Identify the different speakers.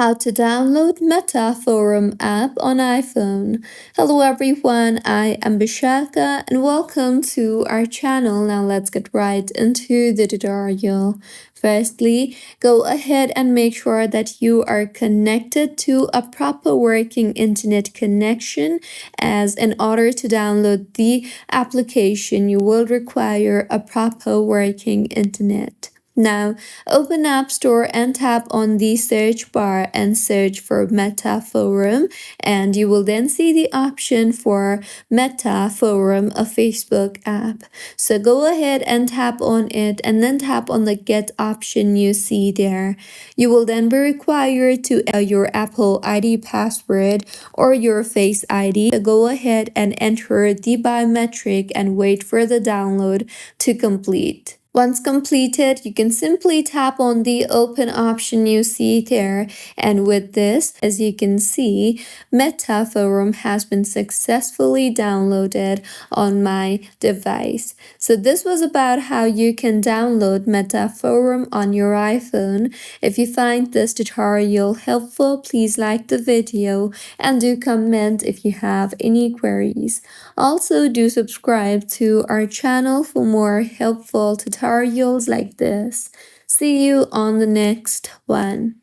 Speaker 1: How to download Meta Forum app on iPhone. Hello everyone, I am Bishaka and welcome to our channel. Now let's get right into the tutorial. Firstly, go ahead and make sure that you are connected to a proper working internet connection, as in order to download the application you will require a proper working internet. Now, open App Store and tap on the search bar and search for Meta Forum, and you will then see the option for Meta Forum, a Facebook app. So go ahead and tap on it and then tap on the Get option you see there. You will then be required to enter your Apple ID password or your Face ID. So go ahead and enter the biometric and wait for the download to complete. Once completed, you can simply tap on the open option you see there. And with this, as you can see, Meta Forum has been successfully downloaded on my device. So this was about how you can download Meta Forum on your iPhone. If you find this tutorial helpful, please like the video and do comment if you have any queries. Also, do subscribe to our channel for more helpful tutorials like this. See you on the next one.